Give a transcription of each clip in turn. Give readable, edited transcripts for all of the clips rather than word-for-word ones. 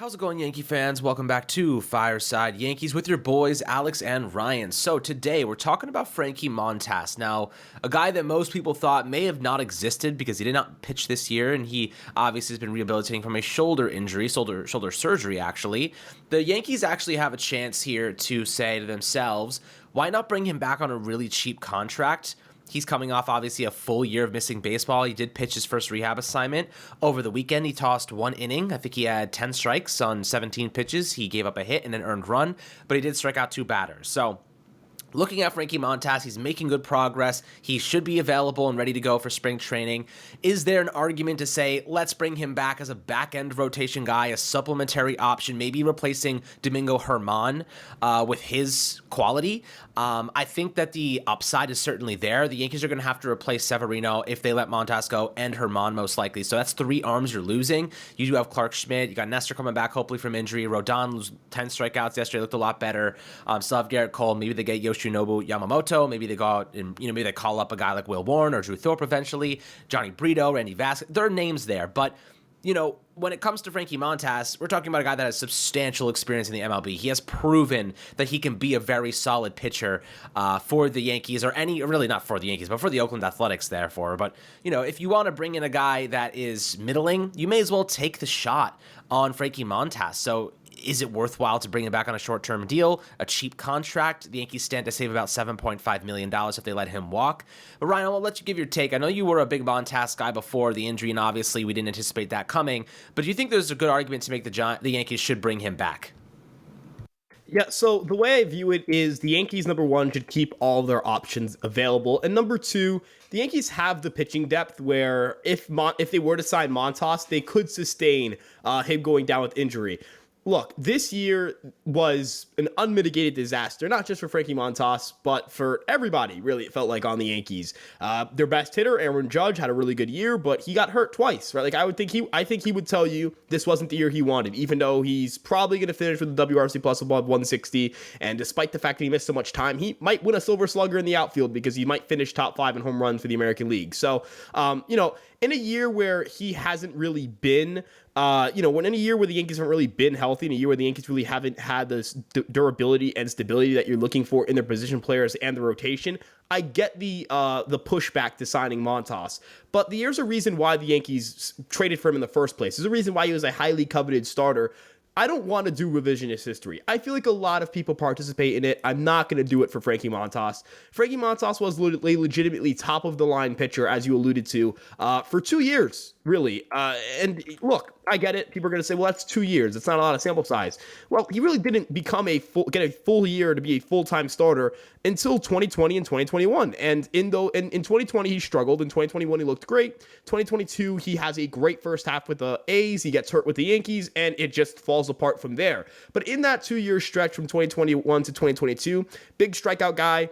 How's it going, Yankee fans? Welcome back to Fireside Yankees with your boys, Alex and Ryan. So today we're talking about Frankie Montas. Now, a guy that most people thought may have not existed because he did not pitch this year, and he obviously has been rehabilitating from a shoulder injury, shoulder surgery, actually. The Yankees actually have a chance here to say to themselves, why not bring him back on a really cheap contract? He's coming off, obviously, a full year of missing baseball. He did pitch his first rehab assignment. Over the weekend, he tossed one inning. I think he had 10 strikes on 17 pitches. He gave up a hit and an earned run, but he did strike out two batters. So, looking at Frankie Montas, he's making good progress. He should be available and ready to go for spring training. Is there an argument to say, let's bring him back as a back-end rotation guy, a supplementary option, maybe replacing Domingo Germán with his quality? I think that the upside is certainly there. The Yankees are going to have to replace Severino if they let Montas go, and Germán most likely. So that's three arms you're losing. You do have Clark Schmidt. You got Nestor coming back, hopefully from injury. Rodon lose 10 strikeouts yesterday, looked a lot better. Still have Garrett Cole. Maybe they get Yoshinobu Yamamoto. Maybe they go out and, maybe they call up a guy like Will Warren or Drew Thorpe eventually. Johnny Brito, Randy Vasquez. There are names there, but when it comes to Frankie Montas, we're talking about a guy that has substantial experience in the MLB. He has proven that he can be a very solid pitcher for the Yankees, or really not for the Yankees, but for the Oakland Athletics, therefore. But, if you want to bring in a guy that is middling, you may as well take the shot on Frankie Montas. So, is it worthwhile to bring him back on a short-term deal, a cheap contract? The Yankees stand to save about $7.5 million if they let him walk. But Ryan, I'll let you give your take. I know you were a big Montas guy before the injury, and obviously we didn't anticipate that coming. But do you think there's a good argument to make the Yankees should bring him back? Yeah, so the way I view it is the Yankees, number one, should keep all their options available. And number two, the Yankees have the pitching depth where if they were to sign Montas, they could sustain him going down with injury. Look, this year was an unmitigated disaster, not just for Frankie Montas, but for everybody, really, it felt like, on the Yankees. Their best hitter, Aaron Judge, had a really good year, but he got hurt twice, right? Like, I think he would tell you this wasn't the year he wanted, even though he's probably going to finish with the WRC plus above 160, and despite the fact that he missed so much time, he might win a Silver Slugger in the outfield because he might finish top 5 in home runs for the American League. So, in a year where he hasn't really been, in a year where the Yankees haven't really been healthy, in a year where the Yankees really haven't had this durability and stability that you're looking for in their position players and the rotation, I get the pushback to signing Montas. But there's a reason why the Yankees traded for him in the first place. There's a reason why he was a highly coveted starter. I don't want to do revisionist history. I feel like a lot of people participate in it. I'm not going to do it for Frankie Montas. Frankie Montas was legitimately top-of-the-line pitcher, as you alluded to, for 2 years, really. And look, I get it. People are going to say, well, that's 2 years. It's not a lot of sample size. Well, he really didn't get a full year to be a full-time starter until 2020 and 2021. And in 2020, he struggled. In 2021, he looked great. 2022, he has a great first half with the A's. He gets hurt with the Yankees, and it just falls apart from there. But in that 2-year stretch from 2021 to 2022, big strikeout guy,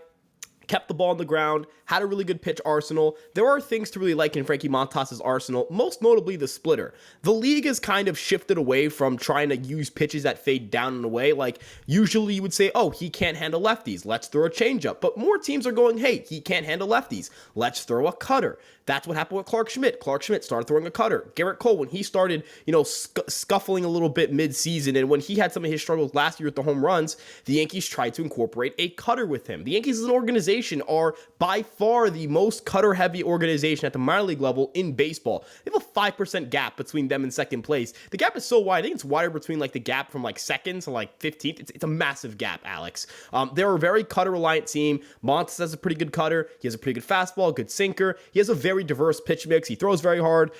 kept the ball on the ground, had a really good pitch arsenal. There are things to really like in Frankie Montas' arsenal, most notably the splitter. The league has kind of shifted away from trying to use pitches that fade down and away. Like, usually you would say, oh, he can't handle lefties, let's throw a changeup. But more teams are going, hey, he can't handle lefties, let's throw a cutter. That's what happened with Clark Schmidt. Clark Schmidt started throwing a cutter. Garrett Cole, when he started, scuffling a little bit mid-season, and when he had some of his struggles last year with the home runs, the Yankees tried to incorporate a cutter with him. The Yankees as an organization are by far the most cutter-heavy organization at the minor league level in baseball. They have a 5% gap between them and second place. The gap is so wide, I think it's wider between the gap from second to 15th. It's a massive gap, Alex. They're a very cutter-reliant team. Montas has a pretty good cutter. He has a pretty good fastball, a good sinker. He has a very diverse pitch mix. He throws very hard.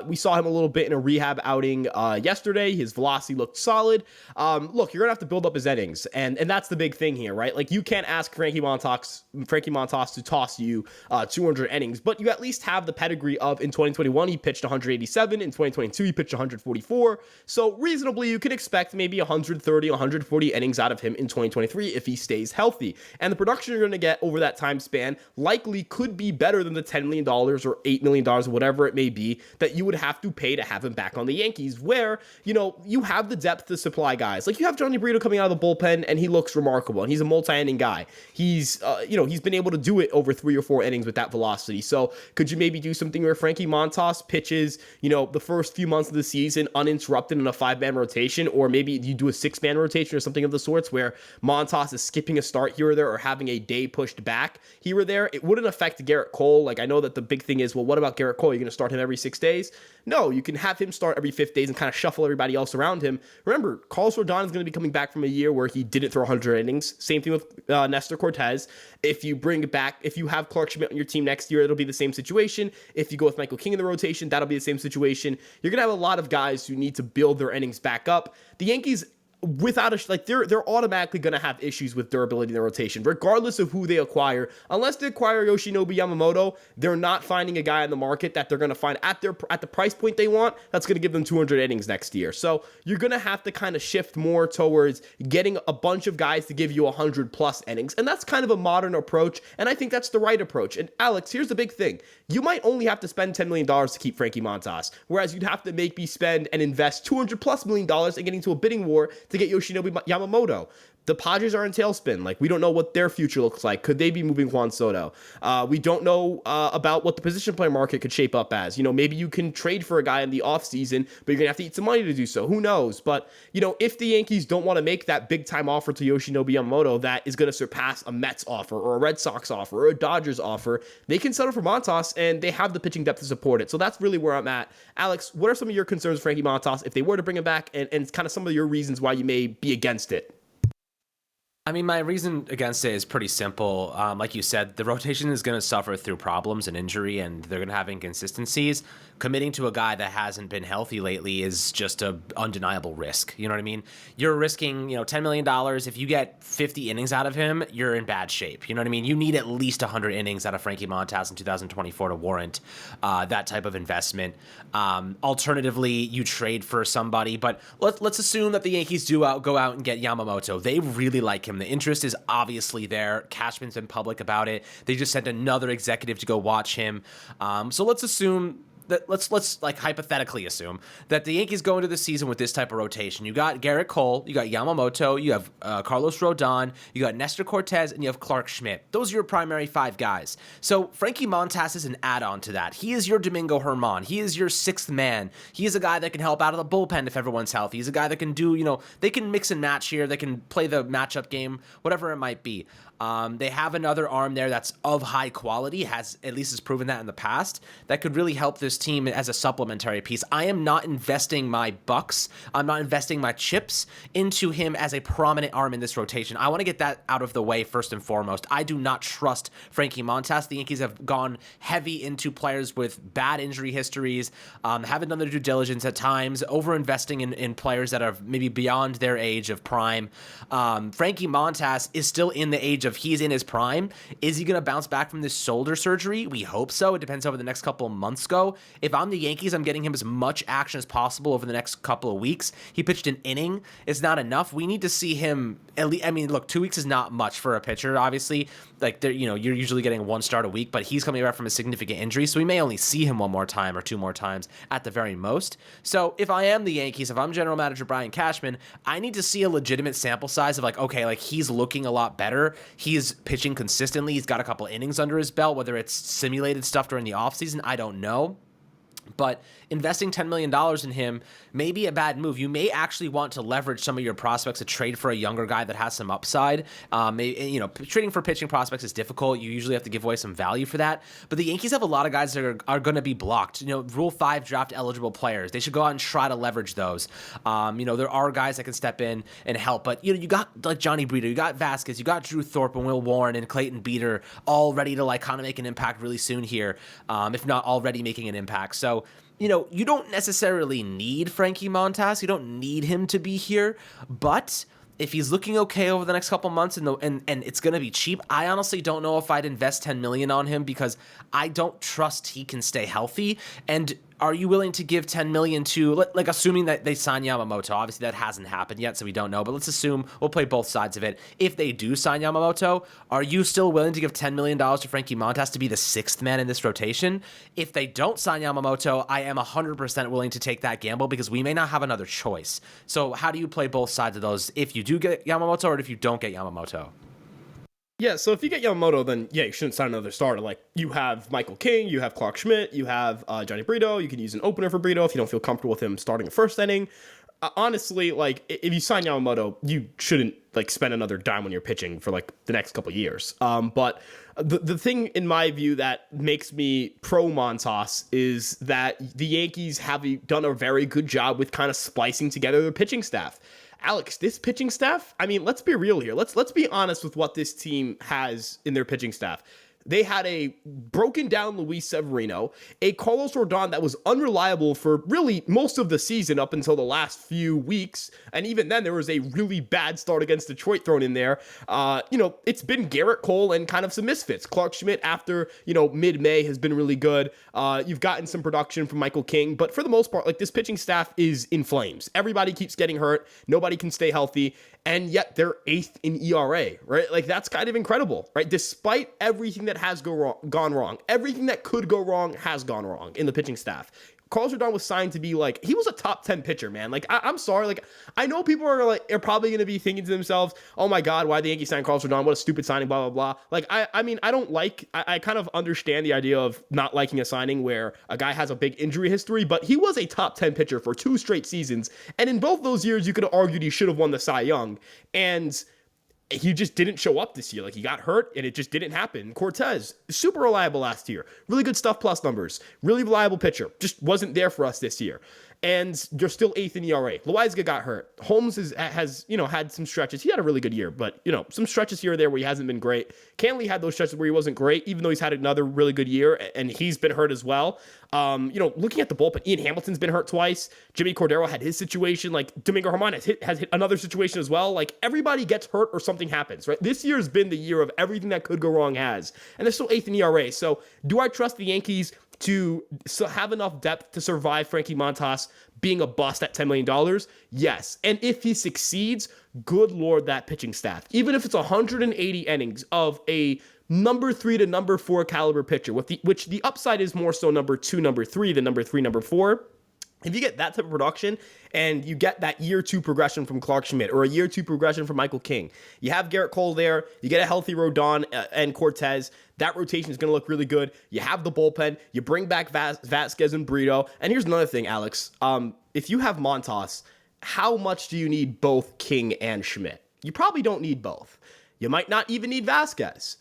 We saw him a little bit in a rehab outing yesterday. His velocity looked solid. Look, you're going to have to build up his innings, and that's the big thing here, right? Like, you can't ask Frankie Montas to toss you 200 innings, but you at least have the pedigree of, in 2021, he pitched 187. In 2022, he pitched 144. So reasonably, you can expect maybe 130, 140 innings out of him in 2023 if he stays healthy. And the production you're going to get over that time span likely could be better than the $10 million or $8 million, or whatever it may be, that you would have to pay to have him back on the Yankees, where, you have the depth to supply guys. Like, you have Johnny Brito coming out of the bullpen, and he looks remarkable, and he's a multi-inning guy. He's he's been able to do it over 3 or 4 innings with that velocity. So could you maybe do something where Frankie Montas pitches, the first few months of the season uninterrupted in a 5-man rotation, or maybe you do a 6-man rotation or something of the sorts where Montas is skipping a start here or there or having a day pushed back here or there? It wouldn't affect Garrett Cole. Like, I know that the big thing is, well, what about Garrett Cole? You're going to start him every 6 days? No, you can have him start every 5 days and kind of shuffle everybody else around him. Remember, Carlos Rodon is going to be coming back from a year where he didn't throw 100 innings. Same thing with Nestor Cortez. If you have Clark Schmidt on your team next year, it'll be the same situation. If you go with Michael King in the rotation, that'll be the same situation. You're going to have a lot of guys who need to build their innings back up. The Yankees, they're automatically going to have issues with durability in the rotation, regardless of who they acquire. Unless they acquire Yoshinobu Yamamoto, they're not finding a guy on the market that they're going to find at the price point they want that's going to give them 200 innings next year. So you're going to have to kind of shift more towards getting a bunch of guys to give you 100 plus innings, and that's kind of a modern approach, and I think that's the right approach. And Alex, here's the big thing: you might only have to spend $10 million to keep Frankie Montas, whereas you'd have to make me spend and invest $200+ million in getting to a bidding war to get Yoshinobu Yamamoto. The Padres are in tailspin. Like, we don't know what their future looks like. Could they be moving Juan Soto? We don't know about what the position player market could shape up as. Maybe you can trade for a guy in the offseason, but you're going to have to eat some money to do so. Who knows? But, if the Yankees don't want to make that big-time offer to Yoshinobu Yamamoto that is going to surpass a Mets offer or a Red Sox offer or a Dodgers offer, they can settle for Montas, and they have the pitching depth to support it. So that's really where I'm at. Alex, what are some of your concerns with Frankie Montas if they were to bring him back, and kind of some of your reasons why you may be against it? I mean, my reason against it is pretty simple. Like you said, the rotation is going to suffer through problems and injury, and they're going to have inconsistencies. Committing to a guy that hasn't been healthy lately is just an undeniable risk. You know what I mean? You're risking, $10 million. If you get 50 innings out of him, you're in bad shape. You know what I mean? You need at least 100 innings out of Frankie Montas in 2024 to warrant that type of investment. Alternatively, you trade for somebody, but let's assume that the Yankees do go out and get Yamamoto. They really like him. The interest is obviously there. Cashman's been public about it. They just sent another executive to go watch him. So let's assume that let's like hypothetically assume that the Yankees go into the season with this type of rotation. You got Garrett Cole, you got Yamamoto, you have Carlos Rodon, you got Nestor Cortez, and you have Clark Schmidt. Those are your primary 5 guys. So Frankie Montas is an add-on to that. He is your Domingo Germán. He is your 6th man. He is a guy that can help out of the bullpen if everyone's healthy. He's a guy that can do, they can mix and match here. They can play the matchup game, whatever it might be. They have another arm there that's of high quality, has proven that in the past, that could really help this team as a supplementary piece. I am not investing my bucks, I'm not investing my chips into him as a prominent arm in this rotation. I want to get that out of the way first and foremost. I do not trust Frankie Montas. The Yankees have gone heavy into players with bad injury histories, haven't done their due diligence at times, over-investing in players that are maybe beyond their age of prime. Frankie Montas is still in the age of he's in his prime. Is he going to bounce back from this shoulder surgery? We hope so. It depends over the next couple of months go. If I'm the Yankees, I'm getting him as much action as possible over the next couple of weeks. He pitched an inning. It's not enough. We need to see him at least. I mean, look, 2 weeks is not much for a pitcher, obviously. Like, you're usually getting 1 start a week, but he's coming back from a significant injury, so we may only see him 1 more time or 2 more times at the very most. So if I am the Yankees, if I'm general manager Brian Cashman, I need to see a legitimate sample size of he's looking a lot better. He's pitching consistently. He's got a couple innings under his belt, whether it's simulated stuff during the offseason, I don't know. But investing $10 million in him may be a bad move. You may actually want to leverage some of your prospects to trade for a younger guy that has some upside. Trading for pitching prospects is difficult. You usually have to give away some value for that. But the Yankees have a lot of guys that are going to be blocked. Rule 5 draft eligible players. They should go out and try to leverage those. There are guys that can step in and help. But you got like Johnny Brito, you got Vasquez, you got Drew Thorpe and Will Warren and Clayton Beater all ready to kind of make an impact really soon here, if not already making an impact. So you don't necessarily need Frankie Montas. You don't need him to be here. But if he's looking okay over the next couple months and it's going to be cheap, I honestly don't know if I'd invest $10 million on him because I don't trust he can stay healthy. And are you willing to give $10 million to, assuming that they sign Yamamoto? Obviously, that hasn't happened yet, so we don't know. But let's assume we'll play both sides of it. If they do sign Yamamoto, are you still willing to give $10 million to Frankie Montas to be the 6th man in this rotation? If they don't sign Yamamoto, I am 100% willing to take that gamble because we may not have another choice. So how do you play both sides of those if you do get Yamamoto or if you don't get Yamamoto? Yeah, so if you get Yamamoto, then yeah, you shouldn't sign another starter. Like you have Michael King, you have Clark Schmidt, you have Johnny Brito. You can use an opener for Brito if you don't feel comfortable with him starting a first inning. Honestly, like if you sign Yamamoto, you shouldn't like spend another dime on your pitching for like the next couple years. But the thing in my view that makes me pro Montas is that the Yankees have done a very good job with kind of splicing together their pitching staff. Alex, this pitching staff, I mean, let's be real here. Let's be honest with what this team has in their pitching staff. They had a broken down Luis Severino, a Carlos Rodon that was unreliable for really most of the season up until the last few weeks. And even then, there was a really bad start against Detroit thrown in there. It's been Garrett Cole and kind of some misfits. Clark Schmidt, after, mid-May, has been really good. You've gotten some production from Michael King. But for the most part, like, this pitching staff is in flames. Everybody keeps getting hurt. Nobody can stay healthy. And yet they're 8th in ERA, right? Like, that's kind of incredible, right? Despite everything that has gone wrong, everything that could go wrong has gone wrong in the pitching staff. Carlos Rodon was signed to be like, he was a top 10 pitcher, man. Like, I'm sorry. Like, I know people are probably going to be thinking to themselves, oh my God, why the Yankees signed Carlos Rodon? What a stupid signing, blah, blah, blah. Like, I mean, I kind of understand the idea of not liking a signing where a guy has a big injury history, but he was a top 10 pitcher for 2 straight seasons. And in both those years, you could have argued he should have won the Cy Young. And he just didn't show up this year. Like, he got hurt and it just didn't happen. Cortez, super reliable last year. Really good stuff plus numbers. Really reliable pitcher. Just wasn't there for us this year. And you're still 8th in ERA. Loaiza got hurt. Holmes has had some stretches. He had a really good year, but, some stretches here or there where he hasn't been great. Canley had those stretches where he wasn't great, even though he's had another really good year, and he's been hurt as well. Looking at the bullpen, Ian Hamilton's been hurt twice. Jimmy Cordero had his situation. Like, Domingo Germán has hit another situation as well. Like, everybody gets hurt or something happens, right? This year's been the year of everything that could go wrong has. And they're still 8th in ERA. So do I trust the Yankees to have enough depth to survive Frankie Montas being a bust at $10 million? Yes. And if he succeeds, good Lord, that pitching staff, even if it's 180 innings of a number 3 to number 4 caliber pitcher, which the upside is more so number 2, number 3 than number 3, number 4. If you get that type of production and you get that year 2 progression from Clark Schmidt or a year 2 progression from Michael King, you have Garrett Cole there, you get a healthy Rodon and Cortez, that rotation is going to look really good. You have the bullpen, you bring back Vasquez and Brito. And here's another thing, Alex. If you have Montas, how much do you need both King and Schmidt? You probably don't need both. You might not even need Vasquez.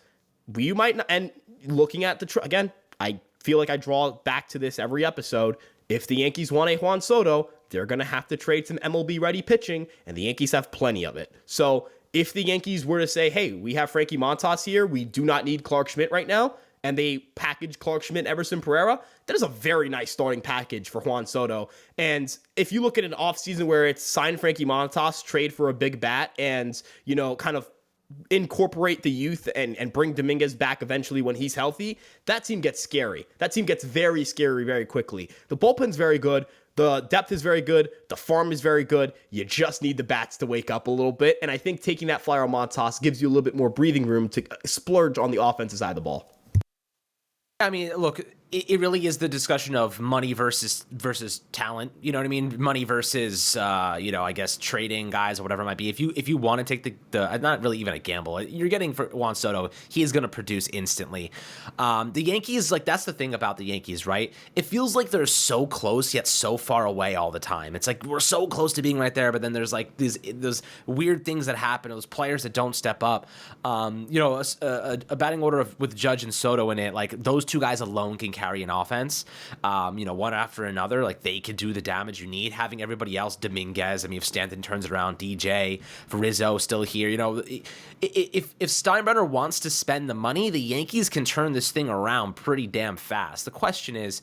You might not. And looking at again, I feel like I draw back to this every episode. If the Yankees want a Juan Soto, they're going to have to trade some MLB-ready pitching, and the Yankees have plenty of it. So if the Yankees were to say, hey, we have Frankie Montas here, we do not need Clark Schmidt right now, and they package Clark Schmidt, Everson Pereira, that is a very nice starting package for Juan Soto. And if you look at an offseason where it's sign Frankie Montas, trade for a big bat, and, kind of incorporate the youth and bring Dominguez back eventually when he's healthy, that team gets scary. That team gets very scary very quickly. The bullpen's very good. The depth is very good. The farm is very good. You just need the bats to wake up a little bit. And I think taking that flyer on Montas gives you a little bit more breathing room to splurge on the offensive side of the ball. I mean, look, it really is the discussion of money versus talent. You know what I mean? Money versus, I guess trading guys or whatever it might be. If you want to take the not really even a gamble, you're getting for Juan Soto, he is going to produce instantly. The Yankees, like, that's the thing about the Yankees, right? It feels like they're so close yet so far away all the time. It's like we're so close to being right there, but then there's like those weird things that happen. Those players that don't step up. A batting order with Judge and Soto in it, like those two guys alone can carry an offense, one after another. Like, they could do the damage you need. Having everybody else, Dominguez, I mean, if Stanton turns it around, DJ, Rizzo still here, if Steinbrenner wants to spend the money, the Yankees can turn this thing around pretty damn fast. The question is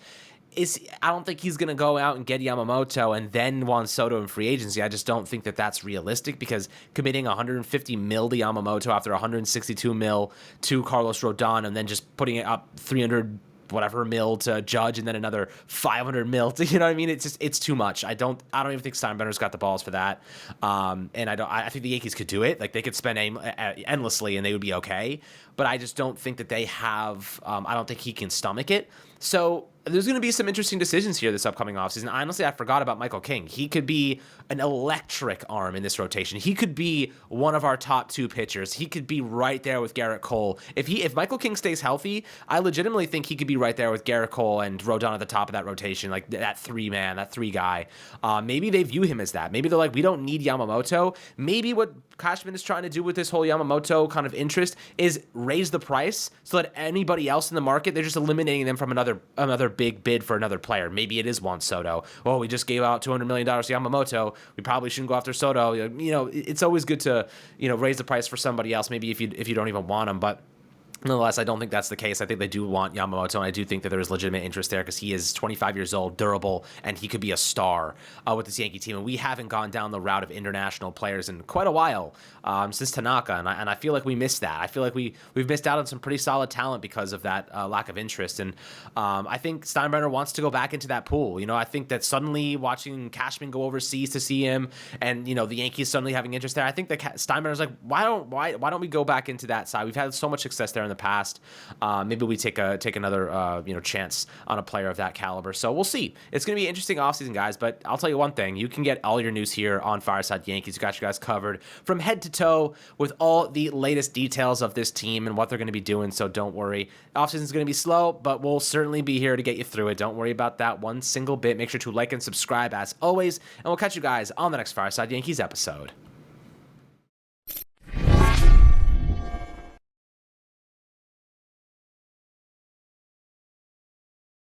I don't think he's going to go out and get Yamamoto and then Juan Soto in free agency. I just don't think that that's realistic, because committing $150 million to Yamamoto after $162 million to Carlos Rodon and then just putting it up $300 whatever mil to Judge and then another $500 million to, I mean? It's too much. I don't even think Steinbrenner's got the balls for that. And I think the Yankees could do it. Like, they could spend endlessly and they would be okay. But I just don't think that they have, I don't think he can stomach it. So There's going to be some interesting decisions here this upcoming offseason. Honestly, I forgot about Michael King. He could be an electric arm in this rotation. He could be one of our top 2 pitchers. He could be right there with Garrett Cole. If Michael King stays healthy, I legitimately think he could be right there with Garrett Cole and Rodon at the top of that rotation, like that 3-man, that 3 guy. Maybe they view him as that. Maybe they're like, we don't need Yamamoto. Maybe what Cashman is trying to do with this whole Yamamoto kind of interest is raise the price so that anybody else in the market, they're just eliminating them from another big bid for another player. Maybe it is Juan Soto. Oh, we just gave out $200 million to Yamamoto. We probably shouldn't go after Soto. It's always good to, raise the price for somebody else, maybe if you don't even want him. But nonetheless, I don't think that's the case. I think they do want Yamamoto, and I do think that there is legitimate interest there because he is 25 years old, durable, and he could be a star with this Yankee team. And we haven't gone down the route of international players in quite a while since Tanaka, and I feel like we missed that. I feel like we've missed out on some pretty solid talent because of that lack of interest. And I think Steinbrenner wants to go back into that pool. I think that suddenly watching Cashman go overseas to see him, and the Yankees suddenly having interest there, I think that Steinbrenner's like, why don't we go back into that side? We've had so much success there in the past. Maybe we take another chance on a player of that caliber. So we'll see. It's going to be an interesting offseason, guys. But I'll tell you one thing: you can get all your news here on Fireside Yankees. We got you guys covered from head to toe with all the latest details of this team and what they're going to be doing. So don't worry. Offseason is going to be slow, but we'll certainly be here to get you through it. Don't worry about that one single bit. Make sure to like and subscribe as always, and we'll catch you guys on the next Fireside Yankees episode.